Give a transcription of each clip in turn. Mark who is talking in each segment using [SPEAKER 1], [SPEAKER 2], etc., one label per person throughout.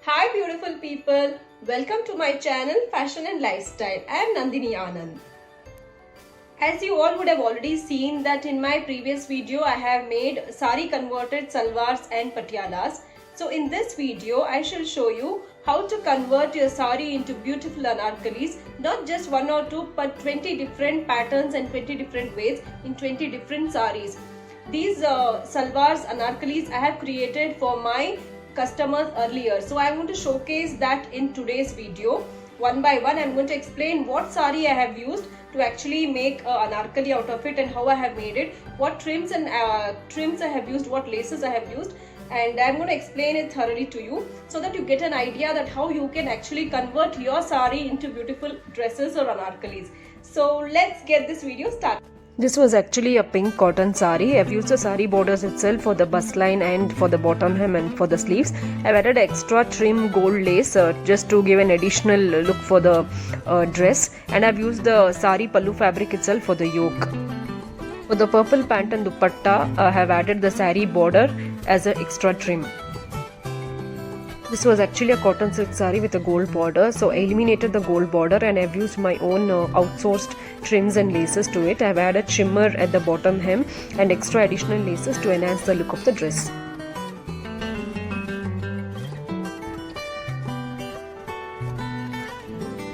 [SPEAKER 1] Hi beautiful people, welcome to my channel Fashion and Lifestyle. I am Nandini Anand. As you all would have already seen that in my previous video I have made sari converted salwars and patialas. So in this video I shall show you how to convert your sari into beautiful anarkalis, not just one or two but 20 different patterns and 20 different ways in 20 different saris. These salwars anarkalis I have created for my customers earlier, so I want to showcase that in today's video. One by one I'm going to explain what sari I have used to actually make anarkali out of it and how I have made it, what trims and trims I have used, what laces I have used, and I'm going to explain it thoroughly to you so that you get an idea that how you can actually convert your sari into beautiful dresses or anarkalis. So let's get this video started.
[SPEAKER 2] This was actually a pink cotton sari. I've used the sari borders itself for the bust line and for the bottom hem and for the sleeves. I've added extra trim gold lace just to give an additional look for the dress, and I've used the sari pallu fabric itself for the yoke. For the purple pant and dupatta, I have added the sari border as an extra trim. This was actually a cotton silk sari with a gold border, so I eliminated the gold border and I've used my own outsourced trims and laces to it. I've added shimmer at the bottom hem and extra additional laces to enhance the look of the dress.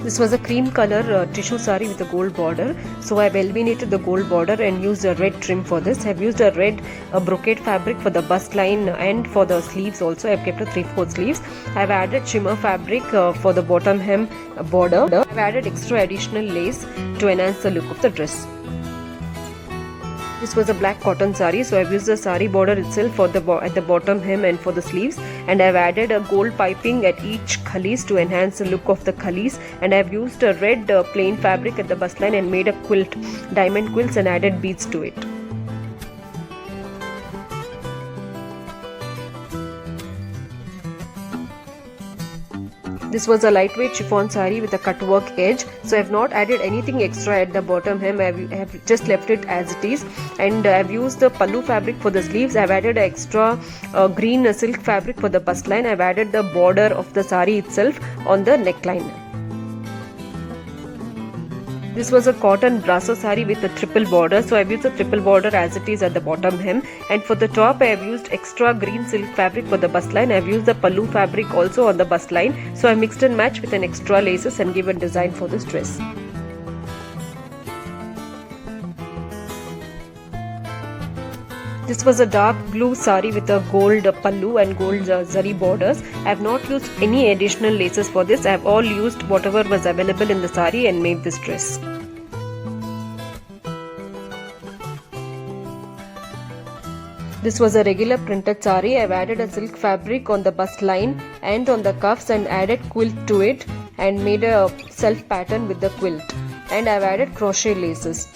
[SPEAKER 2] This was a cream color tissue sari with a gold border, so I've eliminated the gold border and used a red trim for this. I've used a red brocade fabric for the bust line and for the sleeves also. I've kept a 3/4 sleeves. I've added shimmer fabric for the bottom hem border. I've added extra additional lace to enhance the look of the dress. This was a black cotton sari, so I've used the sari border itself for at the bottom hem and for the sleeves, and I've added a gold piping at each khalis to enhance the look of the khalis, and I've used a red plain fabric at the bust line and made a quilt, diamond quilts, and added beads to it. This was a lightweight chiffon sari with a cut work edge, so I have not added anything extra at the bottom hem. I have just left it as it is, and I have used the pallu fabric for the sleeves. I have added extra green silk fabric for the bust line. I have added the border of the sari itself on the neckline. This was a cotton brasso sari with a triple border, so I have used the triple border as it is at the bottom hem, and for the top I have used extra green silk fabric for the bust line. I have used the pallu fabric also on the bust line, so I mixed and matched with an extra laces and given design for this dress. This was a dark blue sari with a gold pallu and gold zari borders. I have not used any additional laces for this. I have all used whatever was available in the sari and made this dress. This was a regular printed sari. I have added a silk fabric on the bust line and on the cuffs and added quilt to it and made a self pattern with the quilt, and I have added crochet laces.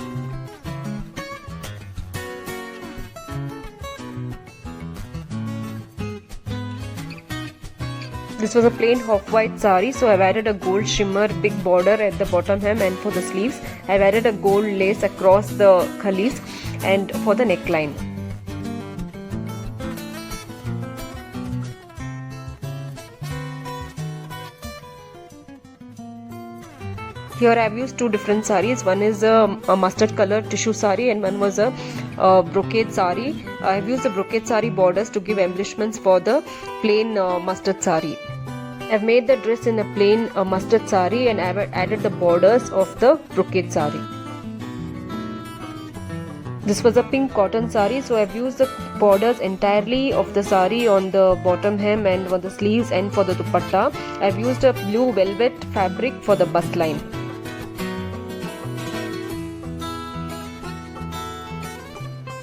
[SPEAKER 2] This was a plain off-white sari, so I've added a gold shimmer big border at the bottom hem, and for the sleeves I've added a gold lace across the khalis and for the neckline. Here I have used two different saris. One is a mustard color tissue sari and one was a brocade sari. I have used the brocade sari borders to give embellishments for the plain mustard sari. I have made the dress in a plain mustard sari and I have added the borders of the brocade sari. This was a pink cotton sari, so I have used the borders entirely of the sari on the bottom hem and on the sleeves and for the dupatta. I have used a blue velvet fabric for the bust line.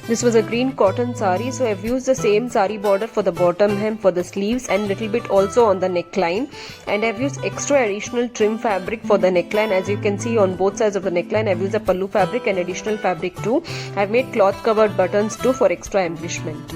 [SPEAKER 2] This was a green cotton sari, so I have used the same sari border for the bottom hem, for the sleeves and little bit also on the neckline, and I have used extra additional trim fabric for the neckline. As you can see on both sides of the neckline I have used a pallu fabric and additional fabric too. I have made cloth covered buttons too for extra embellishment.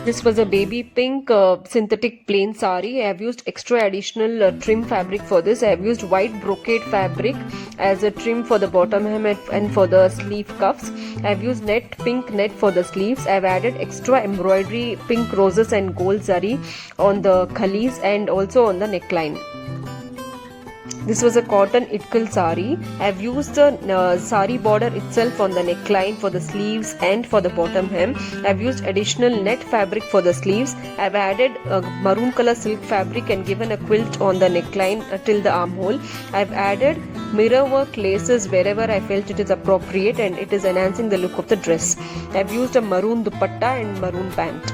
[SPEAKER 2] This was a baby pink synthetic plain sari. I have used extra additional trim fabric for this. I have used white brocade fabric as a trim for the bottom hem and for the sleeve cuffs. I have used pink net for the sleeves. I have added extra embroidery pink roses and gold zari on the khalis and also on the neckline. This was a cotton itkal sari. I have used the sari border itself on the neckline for the sleeves and for the bottom hem. I have used additional net fabric for the sleeves. I have added maroon color silk fabric and given a quilt on the neckline till the armhole. I have added mirror work laces wherever I felt it is appropriate and it is enhancing the look of the dress. I have used a maroon dupatta and maroon pant.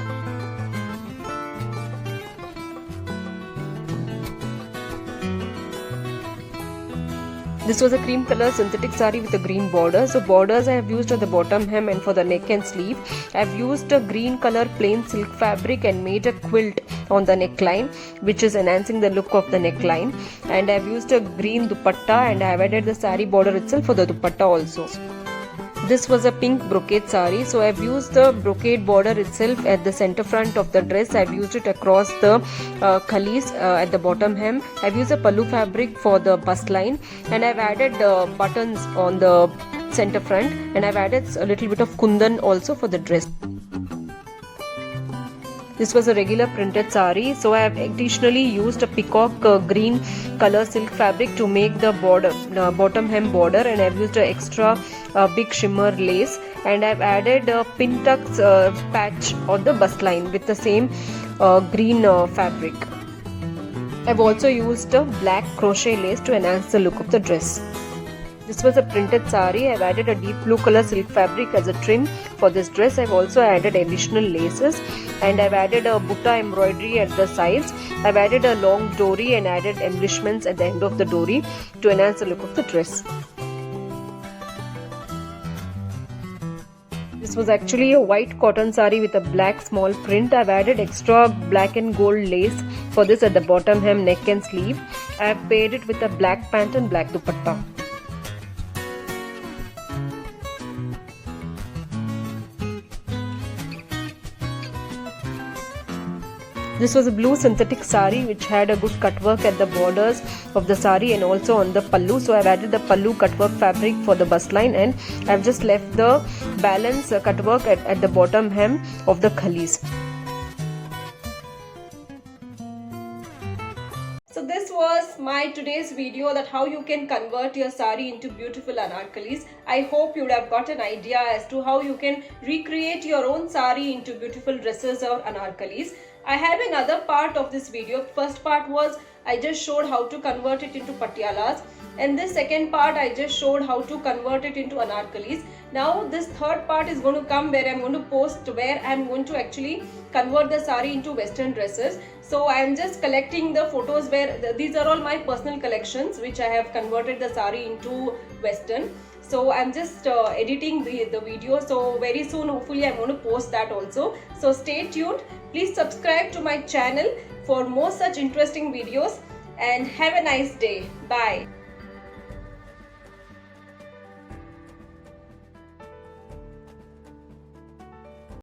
[SPEAKER 2] This was a cream color synthetic sari with a green border. So borders I have used on the bottom hem and for the neck and sleeve. I have used a green color plain silk fabric and made a quilt on the neckline, which is enhancing the look of the neckline. And I have used a green dupatta and I have added the sari border itself for the dupatta also. This was a pink brocade sari, so I have used the brocade border itself at the center front of the dress. I have used it across the khalis at the bottom hem. I have used a pallu fabric for the bust line and I have added buttons on the center front and I have added a little bit of kundan also for the dress. This was a regular printed sari, so I have additionally used a peacock green color silk fabric to make the border, bottom hem border, and I have used an extra big shimmer lace and I have added a pin tux patch on the bust line with the same green fabric. I have also used a black crochet lace to enhance the look of the dress. This was a printed sari. I have added a deep blue color silk fabric as a trim for this dress. I have also added additional laces and I have added a butta embroidery at the sides. I have added a long dori and added embellishments at the end of the dori to enhance the look of the dress. This was actually a white cotton sari with a black small print. I have added extra black and gold lace for this at the bottom hem, neck and sleeve. I have paired it with a black pant and black dupatta. This was a blue synthetic sari which had a good cut work at the borders of the sari and also on the pallu. So I have added the pallu cut work fabric for the bust line and I have just left the balance cut work at the bottom hem of the khalis.
[SPEAKER 1] So this was my today's video that how you can convert your sari into beautiful anarkalis. I hope you would have got an idea as to how you can recreate your own sari into beautiful dresses or anarkalis. I have another part of this video. First part was I just showed how to convert it into patialas, and this second part I just showed how to convert it into anarkalis. Now this third part is going to come where I'm going to post where I'm going to actually convert the sari into western dresses. So I am just collecting the photos where these are all my personal collections which I have converted the sari into western. So I'm just editing the video, so very soon hopefully I'm going to post that also. So stay tuned. Please subscribe to my channel for more such interesting videos and have a nice day. Bye.